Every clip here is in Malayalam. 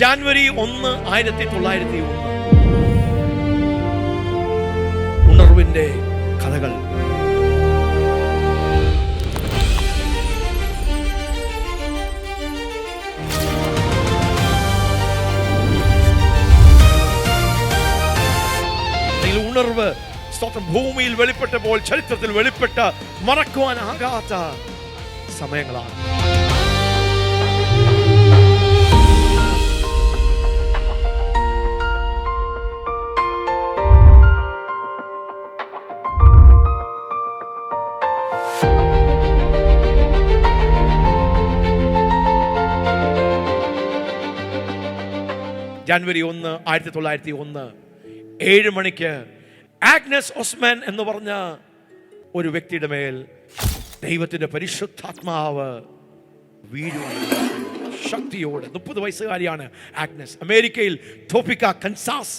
ജാനുവരി 1, 1901 ഉണർവിന്റെ കഥകൾ. ഉണർവ് ഭൂമിയിൽ വെളിപ്പെട്ടപ്പോൾ, ചരിത്രത്തിൽ വെളിപ്പെട്ട മറക്കുവാനാകാത്ത സമയങ്ങളാണ്. ജാനുവരി 1, 1901 7 മണിക്ക് ആഗ്നസ് ഓസ്മാൻ എന്ന് പറഞ്ഞ ഒരു വ്യക്തിയുടെ മേൽ ദൈവത്തിന്റെ പരിശുദ്ധാത്മാവ് വീഴുവാൻ ശക്തിയോടെ. 30 വയസ്സുകാരിയാണ് ആഗ്നസ്. അമേരിക്കയിൽ ടോപ്പിക്ക, കൻസാസ്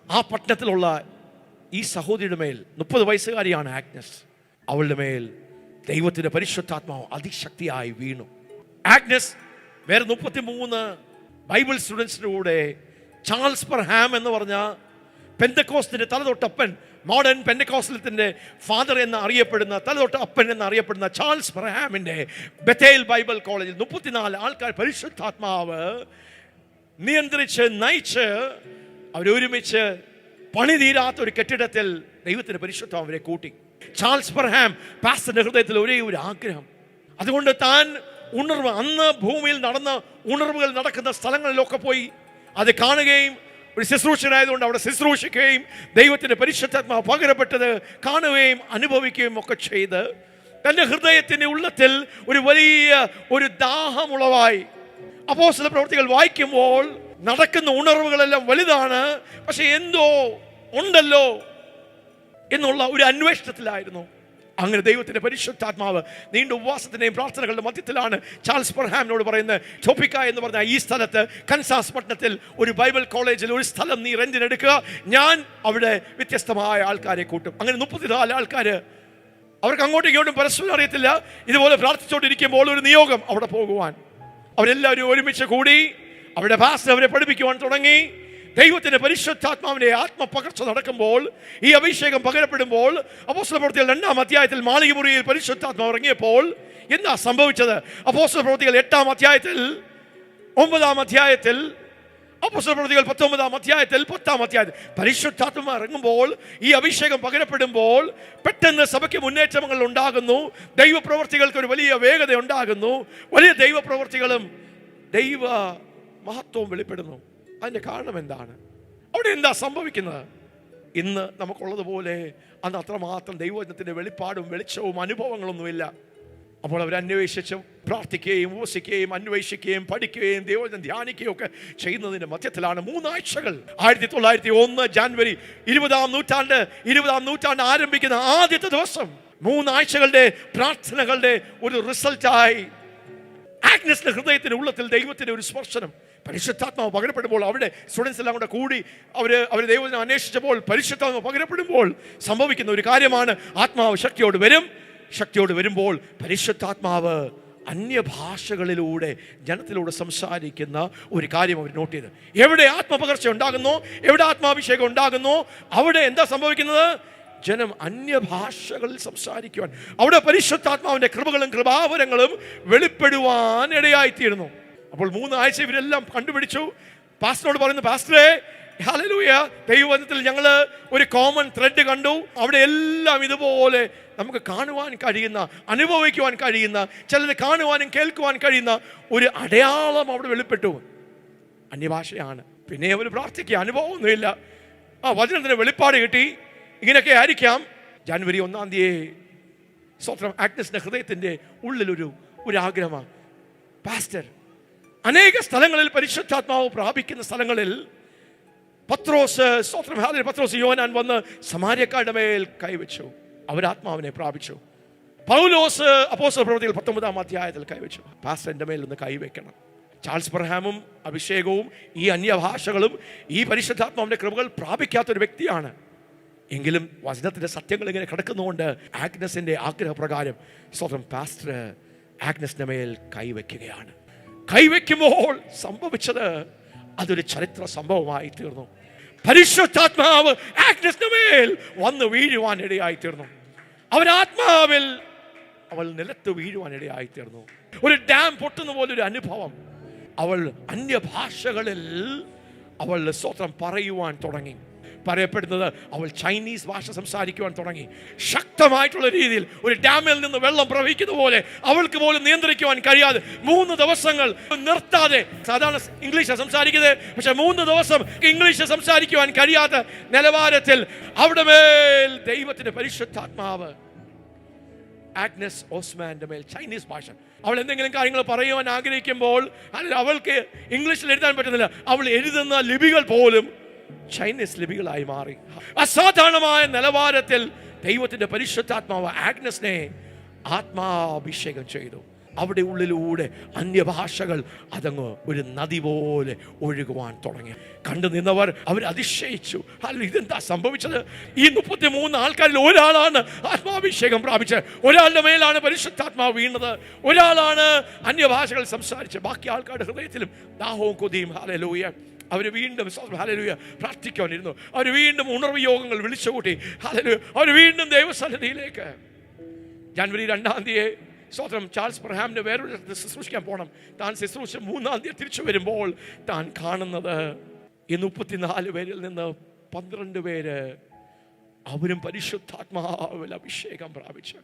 ആ പട്ടണത്തിലുള്ള ഈ സഹോദരിയുടെ മേൽ 30 വയസ്സുകാരിയാണ് ആഗ്നസ്. അവളുടെ മേൽ ദൈവത്തിന്റെ പരിശുദ്ധാത്മാവ് അതിശക്തിയായി വീണു. ആഗ്നസ് വേറെ 33 ബൈബിൾ സ്റ്റുഡൻസിൻ്റെ കൂടെ ചാൾസ് പർഹാം എന്ന് പറഞ്ഞ പെന്തക്കോസ്റ്റിന്റെ തലതൊട്ടപ്പൻ, മോഡേൺ പെന്തക്കോസ്റ്റലിന്റെ ഫാദർ എന്ന് അറിയപ്പെടുന്ന, തലതൊട്ട അപ്പൻ എന്ന് അറിയപ്പെടുന്ന ചാൾസ് പർഹാമിന്റെ ബത്തേൽ ബൈബിൾ കോളേജിൽ 34 ആൾക്കാർ പരിശുദ്ധാത്മാവ് നിയന്ത്രിച്ച് നയിച്ച് അവരൊരുമിച്ച് പണിതീരാത്ത ഒരു കെട്ടിടത്തിൽ ദൈവത്തിന്റെ പരിശുദ്ധാത്മാവ് അവരെ കൂട്ടി. ചാൾസ് പർഹാം പാസ്റ്ററുടെ ഹൃദയത്തിൽ ഒരേ ഒരു ആഗ്രഹം. അതുകൊണ്ട് താൻ ഉണർവ്, അന്ന് ഭൂമിയിൽ നടന്ന ഉണർവുകൾ നടക്കുന്ന സ്ഥലങ്ങളിലൊക്കെ പോയി അത് കാണുകയും, ഒരു ശുശ്രൂഷനായതുകൊണ്ട് അവിടെ ശുശ്രൂഷിക്കുകയും ദൈവത്തിന്റെ പരിശുദ്ധാത്മാവ് പകരപ്പെട്ടത് കാണുകയും അനുഭവിക്കുകയും ഒക്കെ ചെയ്ത് തൻ്റെ ഹൃദയത്തിന്റെ ഉള്ളത്തിൽ ഒരു വലിയ ഒരു ദാഹമുളവായി. അപ്പോസ്തല പ്രവൃത്തികൾ വായിക്കുമ്പോൾ നടക്കുന്ന ഉണർവുകളെല്ലാം വലുതാണ്, പക്ഷെ എന്തോ ഉണ്ടല്ലോ എന്നുള്ള ഒരു അന്വേഷണത്തിലായിരുന്നു. അങ്ങനെ ദൈവത്തിന്റെ പരിശുദ്ധാത്മാവ് നീണ്ട ഉപവാസത്തിന്റെയും പ്രാർത്ഥനകളുടെ മധ്യത്തിലാണ് ചാൾസ് പർഹാമിനോട് പറയുന്നത്, ടോപ്പിക്ക എന്ന് പറഞ്ഞ ഈ സ്ഥലത്ത് കൻസാസ് പട്ടണത്തിൽ ഒരു ബൈബിൾ കോളേജിൽ ഒരു സ്ഥലം നീ റെന്റിനെടുക്കുക, ഞാൻ അവിടെ വ്യത്യസ്തമായ ആൾക്കാരെ കൂട്ടും. അങ്ങനെ 34 ആൾക്കാർ, അവർക്ക് അങ്ങോട്ടും ഇങ്ങോട്ടും പരസ്പരം അറിയത്തില്ല, ഇതുപോലെ പ്രാർത്ഥിച്ചുകൊണ്ടിരിക്കുമ്പോൾ ഒരു നിയോഗം അവിടെ പോകുവാൻ. അവരെല്ലാവരും ഒരുമിച്ച് കൂടി അവിടെ പാസ്റ്റർ അവരെ പഠിപ്പിക്കുവാൻ തുടങ്ങി. ദൈവത്തിന്റെ പരിശുദ്ധാത്മാവിന്റെ ആത്മപകർച്ച നടക്കുമ്പോൾ, ഈ അഭിഷേകം പകരപ്പെടുമ്പോൾ, അപ്പോസ്തല പ്രവൃത്തികൾ 2-ാം അധ്യായത്തിൽ മാളികമുറിയിൽ പരിശുദ്ധാത്മാവ് ഇറങ്ങിയപ്പോൾ എന്താ സംഭവിച്ചത്? അപ്പോസ്തല പ്രവൃത്തികൾ 8-ാം അധ്യായത്തിൽ, 9-ാം അധ്യായത്തിൽ, അപ്പോസ്തല പ്രവൃത്തികൾ 19-ാം അധ്യായത്തിൽ, 10-ാം അധ്യായത്തിൽ പരിശുദ്ധാത്മാവ് ഇറങ്ങുമ്പോൾ, ഈ അഭിഷേകം പകരപ്പെടുമ്പോൾ പെട്ടെന്ന് സഭയ്ക്ക് മുന്നേറ്റങ്ങൾ ഉണ്ടാകുന്നു. ദൈവപ്രവർത്തികൾക്ക് ഒരു വലിയ വേഗത ഉണ്ടാകുന്നു. വലിയ ദൈവപ്രവർത്തികളും ദൈവ മഹത്വവും വെളിപ്പെടുന്നു. അതിൻ്റെ കാരണം എന്താണ്? അവിടെ എന്താ സംഭവിക്കുന്നത്? ഇന്ന് നമുക്കുള്ളതുപോലെ അന്ന് അത്രമാത്രം ദൈവവചനത്തിൻ്റെ വെളിപ്പാടും വെളിച്ചവും അനുഭവങ്ങളൊന്നുമില്ല. അപ്പോൾ അവർ അന്വേഷിച്ചും പ്രാർത്ഥിക്കുകയും ഉപവസിക്കുകയും അന്വേഷിക്കുകയും പഠിക്കുകയും ദൈവവചനം ധ്യാനിക്കുകയും ഒക്കെ ചെയ്യുന്നതിൻ്റെ മധ്യത്തിലാണ് 3 ആഴ്ചകൾ 1901 ജാനുവരി 20-ാം നൂറ്റാണ്ട് ആരംഭിക്കുന്ന ആദ്യത്തെ ദിവസം 3 ആഴ്ചകളുടെ പ്രാർത്ഥനകളുടെ ഒരു റിസൾട്ടായി ആഗ്നസിന്റെ ഹൃദയത്തിന്റെ ഉള്ളത്തിൽ ദൈവത്തിന്റെ ഒരു സ്പർശനം, പരിശുദ്ധാത്മാവ് പകരപ്പെടുമ്പോൾ അവിടെ സ്റ്റുഡൻസ് എല്ലാം കൂടെ കൂടി അവർ ദൈവത്തിനെ അന്വേഷിച്ചപ്പോൾ പരിശുദ്ധാത്മാവ് പകരപ്പെടുമ്പോൾ സംഭവിക്കുന്ന ഒരു കാര്യമാണ്, ആത്മാവ് ശക്തിയോട് വരുമ്പോൾ പരിശുദ്ധാത്മാവ് അന്യഭാഷകളിലൂടെ ജനത്തിലൂടെ സംസാരിക്കുന്ന ഒരു കാര്യം അവർ നോട്ട് ചെയ്ത്. എവിടെ ആത്മപകർച്ച ഉണ്ടാകുന്നു, എവിടെ ആത്മാഭിഷേകം ഉണ്ടാകുന്നു, അവിടെ എന്താ സംഭവിക്കുന്നത്? ജനം അന്യഭാഷകളിൽ സംസാരിക്കുവാൻ, അവിടെ പരിശുദ്ധാത്മാവിന്റെ കൃപകളും കൃപാവരങ്ങളും വെളിപ്പെടുവാൻ ഇടയായിത്തീരുന്നു. അപ്പോൾ 3 ആഴ്ച ഇവരെല്ലാം കണ്ടുപിടിച്ചു. പാസ്റ്ററിനോട് പറയുന്നു, പാസ്റ്ററെ ഹല്ലേലൂയ, ദൈവവചനത്തിൽ ഞങ്ങൾ ഒരു കോമൺ ത്രെഡ് കണ്ടു. അവിടെ എല്ലാം ഇതുപോലെ നമുക്ക് കാണുവാൻ കഴിയുന്ന, അനുഭവിക്കുവാൻ കഴിയുന്ന, ചിലത് കാണുവാനും കേൾക്കുവാൻ കഴിയുന്ന ഒരു അടയാളം അവിടെ വെളിപ്പെട്ടു. അന്യഭാഷയാണ്. പിന്നെ അവർ പ്രാർത്ഥിക്കുക, അനുഭവമൊന്നുമില്ല. വചനത്തിന് വെളിപ്പാട് കിട്ടി. ഇങ്ങനെയൊക്കെ ആയിരിക്കാം. ജാനുവരി 1-ാം തീയതി സ്വത്രം ആഗ്നസിന്റെ ഹൃദയത്തിന്റെ ഉള്ളിലൊരു ആഗ്രഹമാണ്, പാസ്റ്റർ അനേക സ്ഥലങ്ങളിൽ പരിശുദ്ധാത്മാവ് പ്രാപിക്കുന്ന സ്ഥലങ്ങളിൽ പത്രോസ് യോഹന്നാൻ വന്ന് സമാര്യക്കാരുടെ മേൽ കൈവച്ചു, അവരാത്മാവിനെ പ്രാപിച്ചു. പൗലോസ് അപ്പോസ്തല പ്രവൃത്തികൾ 19-ാം അധ്യായത്തിൽ കൈവച്ചു. പാസ്റ്ററിന്റെ മേൽ ഒന്ന് കൈവയ്ക്കണം. ചാൾസ് പർഹാമും അഭിഷേകവും ഈ അന്യഭാഷകളും ഈ പരിശുദ്ധാത്മാവിന്റെ കൃപകൾ പ്രാപിക്കാത്തൊരു വ്യക്തിയാണ്. എങ്കിലും വചനത്തിന്റെ സത്യങ്ങൾ ഇങ്ങനെ കിടക്കുന്നതുകൊണ്ട് ആഗ്നസിന്റെ ആഗ്രഹപ്രകാരം സ്വന്തം പാസ്റ്റർ ആഗ്നസിന്റെ മേൽ കൈവയ്ക്കുകയാണ്. കൈവയ്ക്കുമ്പോൾ സംഭവിച്ചത് അതൊരു ചരിത്ര സംഭവമായി തീർന്നു. പരിശുദ്ധാത്മാവ് ആഗ്നസിന്റെ മേൽ വന്ന് വീഴുവാൻ ഇടയായി തീർന്നു. അവരാത്മാവിൽ അവൾ നിലത്ത് വീഴുവാൻ ഇടയായി തീർന്നു. ഒരു ഡാം പൊട്ടുന്ന പോലൊരു അനുഭവം. അവൾ അന്യഭാഷകളിൽ അവൾ സ്തോത്രം പറയുവാൻ തുടങ്ങി. പറയപ്പെടുന്നത് അവൾ ചൈനീസ് ഭാഷ സംസാരിക്കുവാൻ തുടങ്ങി. ശക്തമായിട്ടുള്ള രീതിയിൽ ഒരു ഡാമിൽ നിന്ന് വെള്ളം പ്രവഹിക്കുന്ന പോലെ അവൾക്ക് പോലും നിയന്ത്രിക്കുവാൻ കഴിയാതെ 3 ദിവസങ്ങൾ നിർത്താതെ, സാധാരണ ഇംഗ്ലീഷ് സംസാരിക്കുന്നത്, പക്ഷെ 3 ദിവസം ഇംഗ്ലീഷ് സംസാരിക്കുവാൻ കഴിയാത്ത നിലവാരത്തിൽ അവിടെ മേൽ ദൈവത്തിന്റെ പരിശുദ്ധാത്മാവ് ആഗ്നസ് ഓസ്മാന്റെ മേൽ ചൈനീസ് ഭാഷ. അവൾ എന്തെങ്കിലും കാര്യങ്ങൾ പറയുവാൻ ആഗ്രഹിക്കുമ്പോൾ അവൾക്ക് ഇംഗ്ലീഷിൽ എഴുതാൻ പറ്റുന്നില്ല. അവൾ എഴുതുന്ന ലിപികൾ പോലും ചൈനീസ് ലിപികളായി മാറി. അസാധാരണമായ നിലവാരത്തിൽ ദൈവത്തിന്റെ പരിശുദ്ധാത്മാവ് ആഗ്നസിനെ ആത്മാഭിഷേകം ചെയ്തു. അവിടെ ഉള്ളിലൂടെ അന്യഭാഷകൾ അതങ്ങ് ഒരു നദി പോലെ ഒഴുകുവാൻ തുടങ്ങി. കണ്ടു നിന്നവർ അവർ അതിശയിച്ചു. അല്ല, ഇതെന്താ സംഭവിച്ചത്? ഈ 33 ആൾക്കാരിൽ ഒരാളാണ് ആത്മാഭിഷേകം പ്രാപിച്ചത്. ഒരാളുടെ മേലാണ് പരിശുദ്ധാത്മാവ് വീണത്. ഒരാളാണ് അന്യഭാഷകൾ സംസാരിച്ചത്. ബാക്കി ആൾക്കാരുടെ ഹൃദയത്തിലും ദാഹവും കൊതിയും. ഹല്ലേലൂയ. അവർ വീണ്ടും ഹല്ലേലൂയ പ്രാർത്ഥിക്കാനിരുന്നു. അവർ വീണ്ടും ഉണർവ് യോഗങ്ങൾ വിളിച്ചുകൂട്ടി. ഹല്ലേലൂയ. അവർ വീണ്ടും ദൈവസന്നിധിയിലേക്ക്. ജനുവരി 2-ാം തീയതി സ്വതന്ത്രം ചാൾസ് ബ്രഹാമിന്റെ വേറൊരു ശുശ്രൂഷിക്കാൻ പോകണം. താൻ ശുശ്രൂഷ 3-ാം തീയതി തിരിച്ചു വരുമ്പോൾ താൻ കാണുന്നത് ഈ 34 പേരിൽ നിന്ന് 12 പേര് അവരും പരിശുദ്ധാത്മാവിൽ അഭിഷേകം പ്രാപിച്ചു.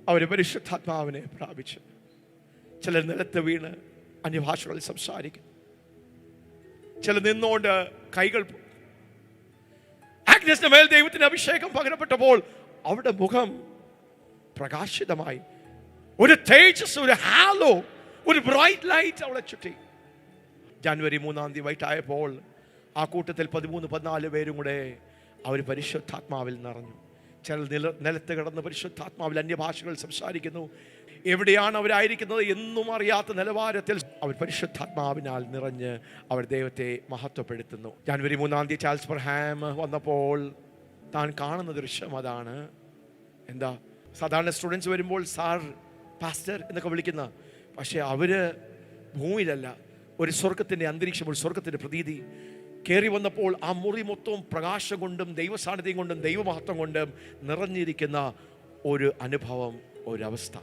അവര് പരിശുദ്ധാത്മാവിനെ പ്രാപിച്ചു. ചിലർ നിലത്ത് വീണ് അന്യഭാഷകളിൽ സംസാരിക്കും. ചിലർ നിന്നുകൊണ്ട് കൈകൾ. ആഗ്നസിന്റെ മേൽ ദൈവത്തിന്റെ അഭിഷേകം പകരപ്പെട്ടപ്പോൾ അവരുടെ മുഖം പ്രകാശിതമായി. ഒരു തേജസ്, ഒരു ഹാലോ, ഒരു ബ്രൈറ്റ് ലൈറ്റ് അവളെ ചുറ്റി. ജനുവരി 3-ാം തീയതി വൈകിട്ടായപ്പോൾ ആ കൂട്ടത്തിൽ 13-14 പേരും കൂടെ അവർ പരിശുദ്ധാത്മാവിൽ നിറഞ്ഞു. ചില നിലത്ത് കിടന്ന് പരിശുദ്ധാത്മാവിൽ അന്യഭാഷകൾ സംസാരിക്കുന്നു. എവിടെയാണ് അവരായിരിക്കുന്നത് എന്നും അറിയാത്ത നിലവാരത്തിൽ അവർ പരിശുദ്ധാത്മാവിനാൽ നിറഞ്ഞ് അവർ ദൈവത്തെ മഹത്വപ്പെടുത്തുന്നു. ജനുവരി 3-ാം തീയതി ചാൾസ് ബ്രഹാം വന്നപ്പോൾ താൻ കാണുന്ന ദൃശ്യം അതാണ്. എന്താ, സാധാരണ സ്റ്റുഡൻസ് വരുമ്പോൾ സാർ, പാസ്റ്റർ എന്നൊക്കെ വിളിക്കുന്ന, പക്ഷെ അവര് ഭൂമിയിലല്ല, ഒരു സ്വർഗത്തിന്റെ അന്തരീക്ഷം, ഒരു സ്വർഗത്തിന്റെ പ്രതീതി കയറി വന്നപ്പോൾ ആ മുറി മൊത്തവും പ്രകാശം കൊണ്ടും ദൈവസാന്നിധ്യം കൊണ്ടും ദൈവമഹത്വം കൊണ്ടും നിറഞ്ഞിരിക്കുന്ന ഒരു അനുഭവം, ഒരവസ്ഥ.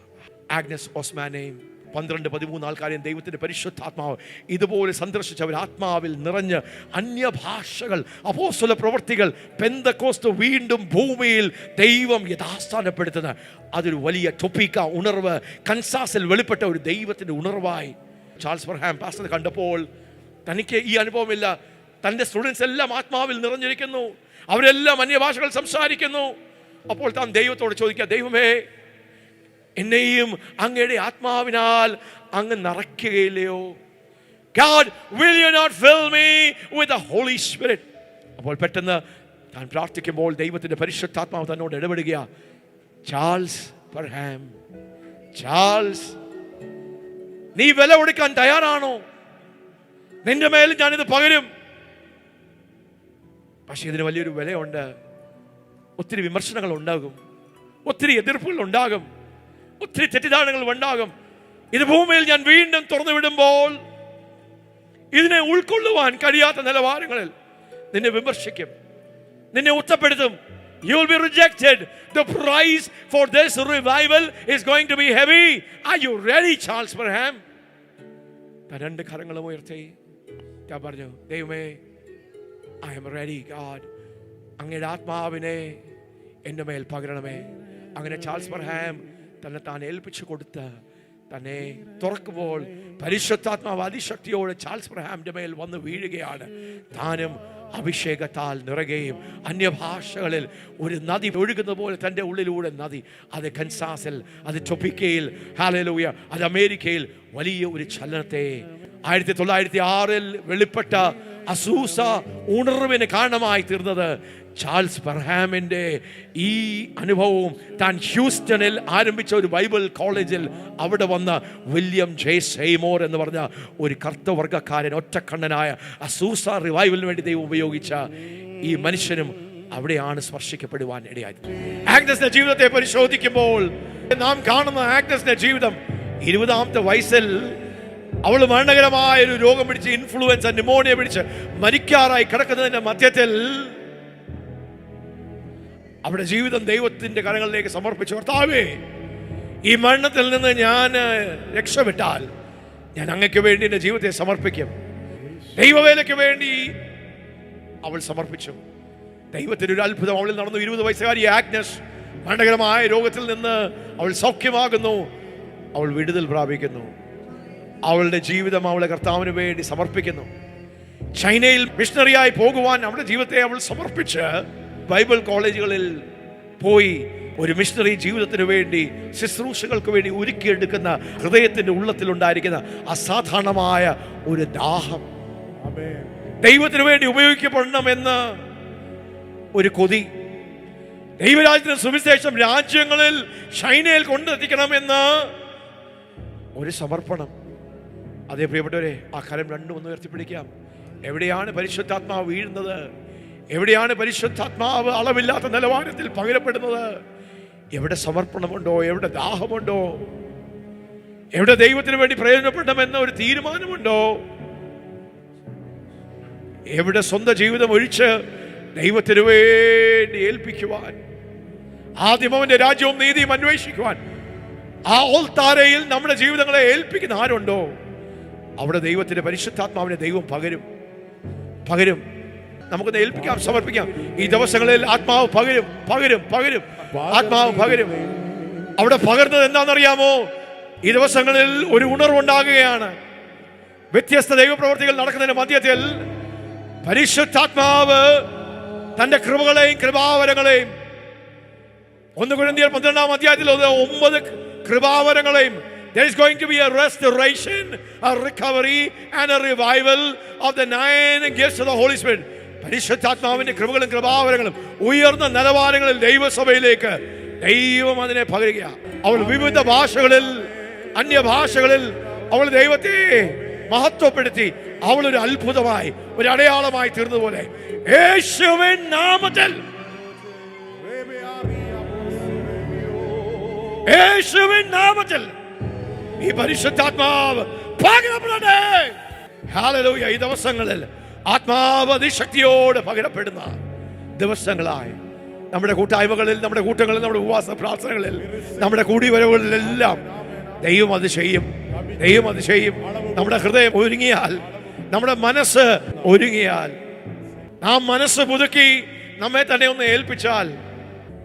ആഗ്നസ് ഓസ്മാനെയും 12-13 ആൾക്കാരെയും ദൈവത്തിന്റെ പരിശുദ്ധാത്മാവ് ഇതുപോലെ സന്ദർശിച്ചവർ ആത്മാവിൽ നിറഞ്ഞ് അന്യഭാഷകൾ, അപ്പോസ്തല പ്രവൃത്തികൾ, പെന്തക്കോസ്ത് വീണ്ടും ഭൂമിയിൽ ദൈവം യഥാസ്ഥാനപ്പെടുത്തുന്ന അതൊരു വലിയ ടൊപ്പിക്ക ഉണർവ് കൻസാസിൽ വെളിപ്പെട്ട ഒരു ദൈവത്തിന്റെ ഉണർവായി ചാൾസ് ബ്രഹാം പാസ്റ്റർ കണ്ടപ്പോൾ തനിക്ക് ഈ അനുഭവമില്ല. തൻ്റെ സ്റ്റുഡൻസ് എല്ലാം ആത്മാവിൽ നിറഞ്ഞിരിക്കുന്നു, അവരെല്ലാം അന്യഭാഷകൾ സംസാരിക്കുന്നു. അപ്പോൾ താൻ ദൈവത്തോട് ചോദിക്കുക, ദൈവമേ, എന്നെയും അങ്ങയുടെ ആത്മാവിനാൽ അങ്ങ് നിറയ്ക്കുകയില്ലയോ? God, will you not fill me with the Holy Spirit? അപ്പോൾ പെട്ടെന്ന് താൻ പ്രാർത്ഥിക്കുമ്പോൾ ദൈവത്തിന്റെ പരിശുദ്ധാത്മാവ് തന്നോട് ഇടപെടുക. ചാൾസ് ബ്രഹാം, ചാൾസ്, നീ വില കൊടുക്കാൻ തയ്യാറാണോ? നിന്റെ മേൽ ഞാനിത് പകരും. പക്ഷെ ഇതിന് വലിയൊരു വിലയുണ്ട്. ഒത്തിരി വിമർശനങ്ങൾ ഉണ്ടാകും, ഒത്തിരി എതിർപ്പുകൾ ഉണ്ടാകും, ഒത്തിരി തെറ്റിദ്ധാരണകൾ ഉണ്ടാകും. ഇത് ഭൂമിയിൽ ഞാൻ വീണ്ടും തുറന്നു വിടുമ്പോൾ ഇതിനെ ഉൾക്കൊള്ളുവാൻ കഴിയാത്ത നിലവാരങ്ങളിൽ നിന്നെ വിമർശിക്കും, നിന്നെ ഉത്തപ്പെടുത്തും. You will be rejected. The price for this revival is going to be heavy. Are you ready, Charles Branham? രണ്ട് കരങ്ങളും ഉയർത്തി ഞാൻ പറഞ്ഞു, ദൈവമേ, I am ready, God. അങ്ങയുടെ ആത്മാവിനെ എൻ്റെ മേൽ പകരണമേ. അങ്ങനെ ചാൾസ് ബ്രഹാം തന്നെ താൻ ഏൽപ്പിച്ചു കൊടുത്ത് തന്നെ തുറക്കുമ്പോൾ പരിശുദ്ധാത്മാവ് അതിശക്തിയോടെ ചാൾസ് ബ്രഹാമിന്റെ മേൽ വന്ന് വീഴുകയാണ്. താനും അഭിഷേകത്താൽ നിറയുകയും അന്യഭാഷകളിൽ ഒരു നദി ഒഴുകുന്ന പോലെ തൻ്റെ ഉള്ളിലൂടെ നദി, അത് കൻസാസിൽ, അത് ടൊപ്പിക്കയിൽ, ഹല്ലേലൂയ, അത് അമേരിക്കയിൽ വലിയ ഒരു ചലനത്തെ 1906 വെളിപ്പെട്ട അസൂസ ഉണർവിന് കാരണമായി തീർന്നത് ചാൾസ് ബ്രഹാമിന്റെ ഈ അനുഭവവും താൻ ഹ്യൂസ്റ്റണിൽ ആരംഭിച്ച ഒരു ബൈബിൾ കോളേജിൽ അവിടെ വന്ന വില്യം ജെ സെയ്മോർ എന്ന് പറഞ്ഞ ഒരു കർത്തവർഗക്കാരൻ, ഒറ്റക്കണ്ണനായ അസൂസ റിവൈവലിന് വേണ്ടി ദൈവം ഉപയോഗിച്ച ഈ മനുഷ്യനും അവിടെയാണ് സ്പർശിക്കപ്പെടുവാൻ ഇടയായത്. ആഗ്നസിന്റെ ജീവിതത്തെ പരിശോധിക്കുമ്പോൾ നാം കാണുന്ന ആഗ്നസിന്റെ ജീവിതം 20-ാമത്തെ വയസ്സിൽ അവൾ മരണകരമായ ഒരു രോഗം പിടിച്ച്, ഇൻഫ്ലുവൻസ, ന്യൂമോണിയ പിടിച്ച് മരിക്കാറായി കിടക്കുന്നതിന്റെ മധ്യത്തിൽ അവിടെ ജീവിതം ദൈവത്തിന്റെ കരങ്ങളിലേക്ക് സമർപ്പിച്ചു. കർത്താവേ, ഈ മരണത്തിൽ നിന്ന് ഞാൻ രക്ഷപ്പെട്ടാൽ ഞാൻ അങ്ങയ്ക്ക് വേണ്ടി എൻ്റെ ജീവിതത്തെ സമർപ്പിക്കും. ദൈവവേലയ്ക്ക് വേണ്ടി അവൾ സമർപ്പിച്ചു. ദൈവത്തിന് ഒരു അത്ഭുതം അവളിൽ നടന്നു. 20 വയസ്സുകാരി ആഗ്നസ് മരണകരമായ രോഗത്തിൽ നിന്ന് അവൾ സൗഖ്യമാകുന്നു. അവൾ വിടുതൽ പ്രാപിക്കുന്നു. അവളുടെ ജീവിതം അവളെ കർത്താവിന് വേണ്ടി സമർപ്പിക്കുന്നു. ചൈനയിൽ മിഷണറിയായി പോകുവാൻ അവളുടെ ജീവിതത്തെ അവൾ സമർപ്പിച്ച് ബൈബിൾ കോളേജുകളിൽ പോയി ഒരു മിഷണറി ജീവിതത്തിന് വേണ്ടി, ശുശ്രൂഷകൾക്ക് വേണ്ടി ഒരുക്കിയെടുക്കുന്ന ഹൃദയത്തിന്റെ ഉള്ളത്തിലുണ്ടായിരിക്കുന്ന അസാധാരണമായ ഒരു ദാഹം, ദൈവത്തിന് വേണ്ടി ഉപയോഗിക്കപ്പെടണമെന്ന് ഒരു കൊതി, ദൈവരാജ്യത്തിന്റെ സുവിശേഷം രാജ്യങ്ങളിൽ ചൈനയിൽ കൊണ്ടെത്തിക്കണമെന്ന് ഒരു സമർപ്പണം. അതേ പ്രിയപ്പെട്ടവരെ, ആ കരം രണ്ടും ഒന്ന് ഉയർത്തിപ്പിടിക്കാം. എവിടെയാണ് പരിശുദ്ധാത്മാവ് വീഴുന്നത്? എവിടെയാണ് പരിശുദ്ധാത്മാവ് അളവില്ലാത്ത നിലവാരത്തിൽ പകരപ്പെടുന്നത്? എവിടെ സമർപ്പണമുണ്ടോ? എവിടെ ദാഹമുണ്ടോ? എവിടെ ദൈവത്തിന് വേണ്ടി പ്രയോജനപ്പെടണമെന്ന ഒരു തീരുമാനമുണ്ടോ? എവിടെ സ്വന്തം ജീവിതം ഒഴിച്ച് ദൈവത്തിന് വേണ്ടി ഏൽപ്പിക്കുവാൻ, ആദ്യം അവന്റെ രാജ്യവും നീതിയും അന്വേഷിക്കുവാൻ ആ ഓൾത്താരയിൽ നമ്മുടെ ജീവിതങ്ങളെ ഏൽപ്പിക്കുന്ന ആരുണ്ടോ അവിടെ ദൈവത്തിന്റെ പരിശുദ്ധാത്മാവിനെ ദൈവം പകരും. നമുക്കൊന്ന് ഏൽപ്പിക്കാം, സമർപ്പിക്കാം. ഈ ദിവസങ്ങളിൽ ആത്മാവ് പകരും. ആത്മാവ് പകരും. അവിടെ പകർന്നത് എന്താണെന്നറിയാമോ? ഈ ദിവസങ്ങളിൽ ഒരു ഉണർവുണ്ടാകുകയാണ്. വ്യത്യസ്ത ദൈവപ്രവർത്തികൾ നടക്കുന്നതിന്റെ മധ്യത്തിൽ പരിശുദ്ധാത്മാവ് തന്റെ കൃപകളെയും കൃപാവരങ്ങളെയും, 1 കൊരിന്ത്യർ 12-ാം അധ്യായത്തിൽ 9 കൃപാവരങ്ങളെയും, there is going to be a restoration, a recovery and a revival of the 9 gifts of the Holy Spirit. പരിശുദ്ധാത്മാവിന്റെ കൃപകളും കൃപാവരങ്ങളും ഉയർന്ന നിലവാരങ്ങളിൽ ദൈവസഭയിലേക്ക് ദൈവം അതിനെ പകരുക. അവൾ വിവിധ ഭാഷകളിൽ, അന്യഭാഷകളിൽ അവൾ ദൈവത്തെ മഹത്വപ്പെടുത്തി. അവൾ ഒരു അത്ഭുതമായി, ഒരു അടയാളമായി തീർന്നതുപോലെ യേശുവിൻ നാമത്തിൽ, യേശുവിൻ നാമത്തിൽ ഈ പരിശുദ്ധാത്മാവ് പകരപ്പെടട്ടെ. ഹല്ലേലൂയ. ഈ ദിവസങ്ങളിൽ ആത്മാവ് അതിശക്തിയോട് പകരപ്പെടുന്ന ദിവസങ്ങളായി നമ്മുടെ കൂട്ടായ്മകളിൽ, നമ്മുടെ കൂട്ടങ്ങളിൽ, നമ്മുടെ ഉപവാസ പ്രാർത്ഥനകളിൽ, നമ്മുടെ കൂടിവരവുകളിലെല്ലാം ദൈവം അത് ചെയ്യും. നമ്മുടെ ഹൃദയം ഒരുങ്ങിയാൽ, നമ്മുടെ മനസ്സ് ഒരുങ്ങിയാൽ, നാം മനസ്സ് പുതുക്കി നമ്മെ തന്നെ ഒന്ന് ഏൽപ്പിച്ചാൽ,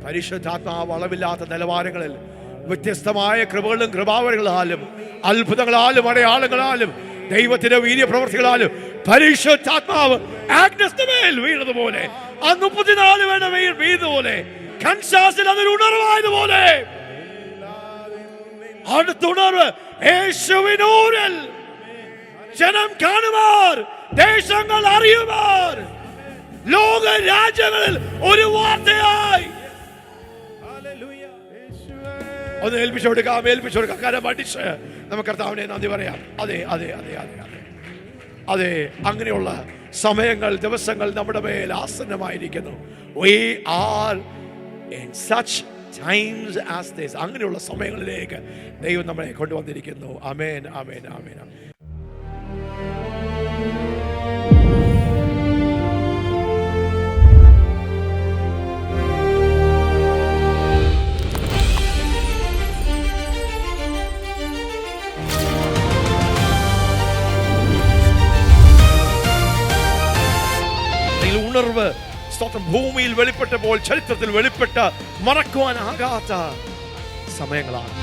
പരിശുദ്ധാത്മാവ് അളവില്ലാത്ത നിലവാരങ്ങളിൽ വ്യത്യസ്തമായ കൃപകളും കൃപാവരങ്ങളാലും അത്ഭുതങ്ങളാലും അടയാളങ്ങളാലും ദൈവത്തിന്റെ വീര്യപ്രവർത്തികളാലും പരിശുദ്ധാത്മാവ് ആഗ്നസിന്റെ മേൽ വീണതുപോലെ, ആ 34 വേണ്ട മേൽ വീണതുപോലെ, കൻസാസിൽ അതൊരു ഉണർവായതുപോലെ അടുത്തുണർവ് യേശുവിനൂരിൽ ജനം കാണുമാർ, ദേശങ്ങൾ അറിയുമാർ, ലോക രാജ്യങ്ങളിൽ ഒരു വാർത്തയായി. ഒന്ന് ഏൽപ്പിച്ചു കൊടുക്കാം. കരം അടിച്ച് നമുക്ക് കർത്താവിനെ നന്ദി പറയാം. അതെ, അങ്ങനെയുള്ള സമയങ്ങൾ, ദിവസങ്ങൾ നമ്മുടെ മേൽ ആസന്നമായിരിക്കുന്നു. We are in such times as this. അങ്ങനെയുള്ള സമയങ്ങളിലേക്ക് ദൈവം നമ്മളെ കൊണ്ടുവന്നിരിക്കുന്നു. ആമേൻ. ഉണർവ് സ്തോത്രം ഭൂമിയിൽ വെളിപ്പെട്ടപ്പോൾ, ചരിത്രത്തിൽ വെളിപ്പെട്ട മറക്കുവാനാകാത്ത സമയങ്ങളാണ്.